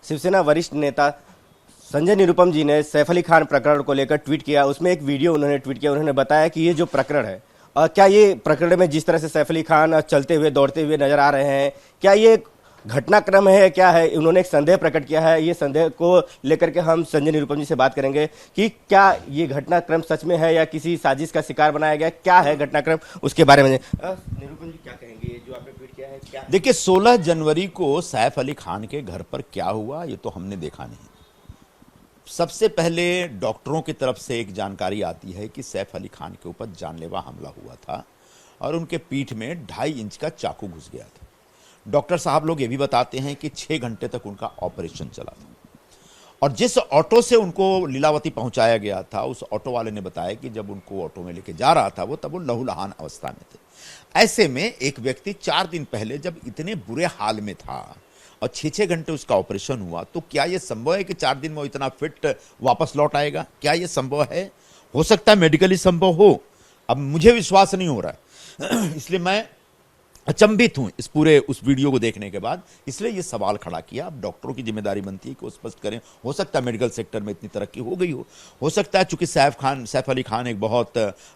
शिवसेना वरिष्ठ नेता संजय निरुपम जी ने सैफ अली खान प्रकरण को लेकर ट्वीट किया। उसमें एक वीडियो उन्होंने ट्वीट किया। उन्होंने बताया कि ये जो प्रकरण है, क्या ये प्रकरण में जिस तरह से सैफ अली खान चलते हुए दौड़ते हुए नजर आ रहे हैं, क्या ये घटनाक्रम है, क्या है? उन्होंने एक संदेह प्रकट किया है। ये संदेह को लेकर के हम संजय निरुपम जी से बात करेंगे कि क्या ये घटनाक्रम सच में है या किसी साजिश का शिकार बनाया गया, क्या है घटनाक्रम, उसके बारे में। निरुपम जी क्या कहेंगे, जो आपने ट्वीट किया है क्या? देखिए, 16 जनवरी को सैफ अली खान के घर पर क्या हुआ ये तो हमने देखा नहीं। सबसे पहले डॉक्टरों की तरफ से एक जानकारी आती है कि सैफ अली खान के ऊपर जानलेवा हमला हुआ था और उनके पीठ में 2.5 इंच का चाकू घुस गया था। डॉक्टर साहब लोग ये भी बताते हैं कि 6 घंटे तक उनका ऑपरेशन चला था और जिस ऑटो से उनको लीलावती पहुंचाया गया था, उस ऑटो वाले ने बताया कि जब उनको ऑटो में लेके जा रहा था तब वो लहूलुहान अवस्था में थे। ऐसे में एक व्यक्ति 4 दिन पहले जब इतने बुरे हाल में था और 6-6 घंटे उसका ऑपरेशन हुआ, तो क्या यह संभव है कि 4 दिन में वो इतना फिट वापस लौट आएगा? क्या यह संभव है? हो सकता है मेडिकली संभव हो, अब मुझे विश्वास नहीं हो रहा है इसलिए मैं अचंभित हूं इस पूरे उस वीडियो को देखने के बाद। इसलिए ये सवाल खड़ा किया। अब डॉक्टरों की जिम्मेदारी बनती है कि वो स्पष्ट करें। हो सकता है मेडिकल सेक्टर में इतनी तरक्की हो गई हो सकता है चूंकि सैफ अली खान एक बहुत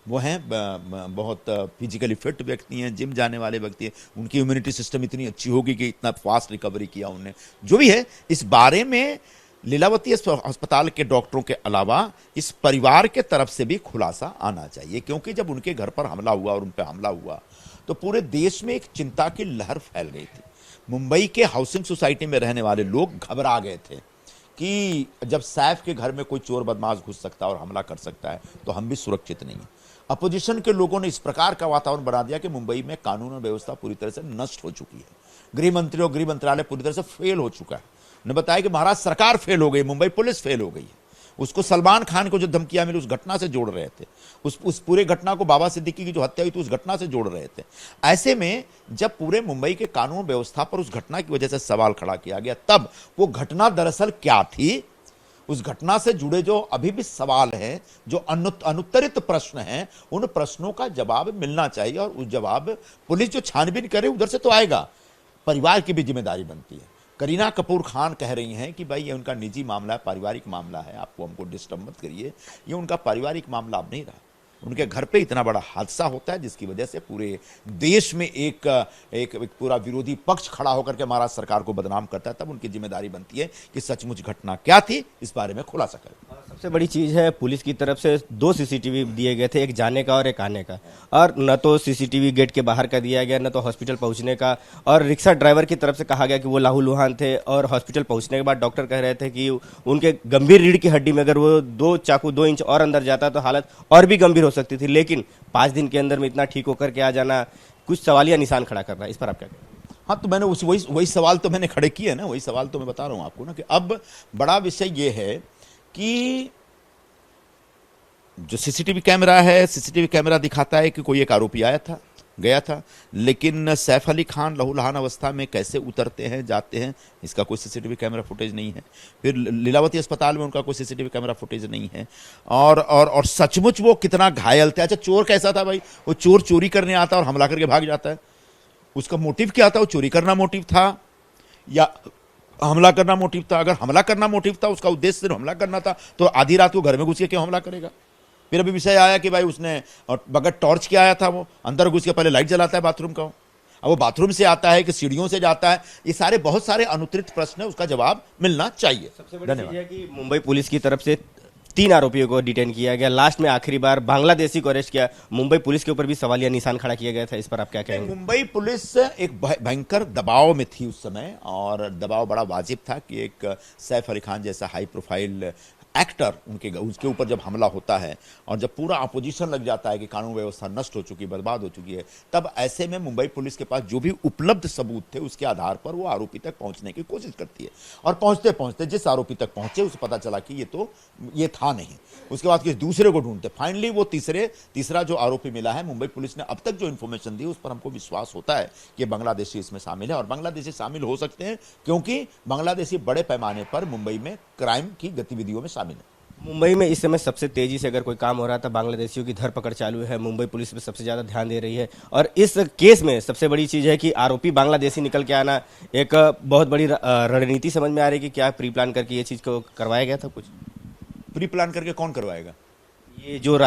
बहुत फिजिकली फिट व्यक्ति हैं, जिम जाने वाले व्यक्ति हैं, उनकी इम्यूनिटी सिस्टम इतनी अच्छी होगी कि इतना फास्ट रिकवरी किया उन्होंने। जो भी है, इस बारे में लीलावती अस्पताल के डॉक्टरों के अलावा इस परिवार के तरफ से भी खुलासा आना चाहिए, क्योंकि जब उनके घर पर हमला हुआ और उन पर हमला हुआ तो पूरे देश में एक चिंता की लहर फैल गई थी। मुंबई के हाउसिंग सोसाइटी में रहने वाले लोग घबरा गए थे कि जब सैफ के घर में कोई चोर बदमाश घुस सकता है और हमला कर सकता है तो हम भी सुरक्षित नहीं हैं। अपोजिशन के लोगों ने इस प्रकार का वातावरण बना दिया कि मुंबई में कानून और व्यवस्था पूरी तरह से नष्ट हो चुकी है। गृह मंत्री और गृह मंत्रालय पूरी तरह से फेल हो चुका है। उन्होंने बताया कि महाराष्ट्र सरकार फेल हो गई, मुंबई पुलिस फेल हो गई है। उसको सलमान खान को जो धमकियां मिली उस घटना से जोड़ रहे थे, उस पूरे घटना को बाबा सिद्दीकी की जो हत्या हुई थी उस घटना से जोड़ रहे थे। ऐसे में जब पूरे मुंबई के कानून व्यवस्था पर उस घटना की वजह से सवाल खड़ा किया गया, तब वो घटना दरअसल क्या थी, उस घटना से जुड़े जो अभी भी सवाल हैं, जो अनुत्तरित प्रश्न हैं, उन प्रश्नों का जवाब मिलना चाहिए और उस जवाब पुलिस जो छानबीन करे उधर से तो आएगा। परिवार की भी जिम्मेदारी बनती है। करीना कपूर खान कह रही हैं कि भाई ये उनका निजी मामला है, पारिवारिक मामला है, आपको हमको डिस्टर्ब मत करिए। ये उनका पारिवारिक मामला अब नहीं रहा। उनके घर पे इतना बड़ा हादसा होता है जिसकी वजह से पूरे देश में एक पूरा विरोधी पक्ष खड़ा होकर के महाराष्ट्र सरकार को बदनाम करता है। तब उनकी जिम्मेदारी बनती है कि सचमुच घटना क्या थी, इस बारे में खुलासा करें। सबसे बड़ी चीज है, पुलिस की तरफ से 2 सीसीटीवी दिए गए थे, एक जाने का और एक आने का, और न तो सीसीटीवी गेट के बाहर का दिया गया, न तो हॉस्पिटल पहुंचने का। और रिक्शा ड्राइवर की तरफ से कहा गया कि वो लहूलुहान थे और हॉस्पिटल पहुंचने के बाद डॉक्टर कह रहे थे कि उनके गंभीर रीढ़ की हड्डी में अगर वो 2 इंच और अंदर जाता तो हालत और भी गंभीर हो सकती थी। लेकिन 5 दिन के अंदर में इतना ठीक होकर के आ जाना कुछ सवालिया निशान खड़ा कर रहा है। इस पर आप क्या कहें? हाँ, तो मैंने वही सवाल तो मैंने खड़े किए ना, वही सवाल तो मैं बता रहा हूं आपको ना कि अब बड़ा विषय ये है कि जो सीसीटीवी कैमरा है, सीसीटीवी कैमरा दिखाता है कि कोई एक आरोपी आया था, गया था, लेकिन सैफ अली खान लहूलुहान अवस्था में कैसे उतरते हैं, जाते हैं, इसका कोई सीसीटीवी कैमरा फुटेज नहीं है। फिर लीलावती अस्पताल में उनका कोई सीसीटीवी कैमरा फुटेज नहीं है। और सचमुच वो कितना घायल थे। अच्छा, चोर कैसा था भाई? वो चोर चोरी करने आता और हमला करके भाग जाता है। उसका मोटिव क्या था? वो चोरी करना मोटिव था या हमला करना मोटिव था? अगर हमला करना मोटिव था, उसका उद्देश्य सिर्फ हमला करना था, तो आधी रात को घर में घुस के क्यों हमला करेगा? फिर अभी विषय आया कि भाई उसने और बगैर टॉर्च के आया था, वो अंदर घुस के पहले लाइट जलाता है बाथरूम का, अब वो बाथरूम से आता है कि सीढ़ियों से जाता है। ये सारे बहुत सारे अनुत्तरित प्रश्न है, उसका जवाब मिलना चाहिए। सबसे बड़ी चीज है कि मुंबई पुलिस की तरफ से 3 आरोपियों को डिटेन किया गया। लास्ट में आखिरी बार बांग्लादेशी को अरेस्ट किया। मुंबई पुलिस के ऊपर भी सवालिया निशान खड़ा किया गया था। इस पर आप क्या कहेंगे? मुंबई पुलिस एक भयंकर दबाव में थी उस समय, और दबाव बड़ा वाजिब था कि एक सैफ अली खान जैसा हाई प्रोफाइल एक्टर उसके ऊपर जब हमला होता है और जब पूरा अपोजिशन लग जाता है कि कानून व्यवस्था नष्ट हो चुकी है, बर्बाद हो चुकी है, तब ऐसे में मुंबई पुलिस के पास जो भी उपलब्ध सबूत थे उसके आधार पर वो आरोपी तक पहुंचने की कोशिश करती है। और पहुंचते पहुंचते जिस आरोपी तक पहुंचे उसे पता चला कि ये था नहीं। उसके बाद किसी दूसरे को ढूंढते, फाइनली वो तीसरा जो आरोपी मिला है। मुंबई पुलिस ने अब तक जो इंफॉर्मेशन दी उस पर हमको विश्वास होता है कि बांग्लादेशी इसमें शामिल है, और बांग्लादेशी शामिल हो सकते हैं क्योंकि बांग्लादेशी बड़े पैमाने पर मुंबई में क्राइम की गतिविधियों में शामिल है। मुंबई में इस समय सबसे तेजी से अगर कोई काम हो रहा था, बांग्लादेशियों की धरपकड़ चालू है, मुंबई पुलिस पे सबसे ज्यादा ध्यान दे रही है। और इस केस में सबसे बड़ी चीज है कि आरोपी बांग्लादेशी निकल के आना एक बहुत बड़ी रणनीति समझ में आ रही है कि क्या प्री प्लान करके ये चीज को करवाया गया था कुछ। प्री प्लान करके कौन करवाएगा? ये जो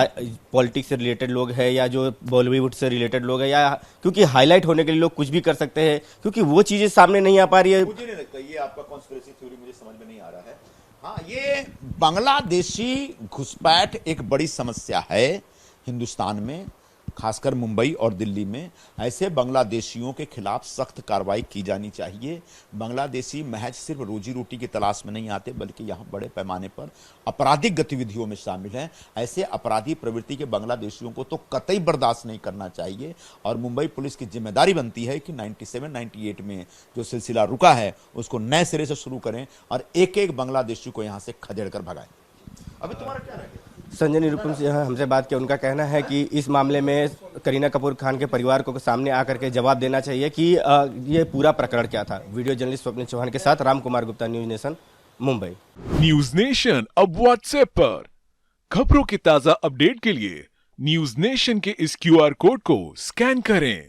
पॉलिटिक्स से रिलेटेड लोग हैं या जो बॉलीवुड से रिलेटेड लोग हैं, या क्योंकि हाईलाइट होने के लिए लोग कुछ भी कर सकते हैं, क्योंकि वो चीजें सामने नहीं आ पा रही है। मुझे नहीं लगता, ये आपका कॉन्स्पिरेसी थ्योरी मुझे समझ में नहीं आ रहा है। हाँ, ये बांग्लादेशी घुसपैठ एक बड़ी समस्या है हिंदुस्तान में, खासकर मुंबई और दिल्ली में। ऐसे बांग्लादेशियों के खिलाफ सख्त कार्रवाई की जानी चाहिए। बांग्लादेशी महज सिर्फ रोजी रोटी की तलाश में नहीं आते, बल्कि यहाँ बड़े पैमाने पर आपराधिक गतिविधियों में शामिल हैं। ऐसे अपराधी प्रवृत्ति के बांग्लादेशियों को तो कतई बर्दाश्त नहीं करना चाहिए। और मुंबई पुलिस की जिम्मेदारी बनती है कि 97-98 में जो सिलसिला रुका है उसको नए सिरे से शुरू करें और एक एक बांग्लादेशी को यहाँ से खदेड़ कर भगाएं। अभी तुम्हारा क्या रहेगा? संजय निरुपम से यहाँ हमसे बात किया, उनका कहना है कि इस मामले में करीना कपूर खान के परिवार को सामने आकर के जवाब देना चाहिए कि ये पूरा प्रकरण क्या था। वीडियो जर्नलिस्ट स्वप्निल चौहान के साथ Ram Kumar Gupta, news nation, Mumbai. News nation अब व्हाट्सएप पर खबरों के ताजा अपडेट के लिए न्यूज नेशन के इस QR कोड को स्कैन करें।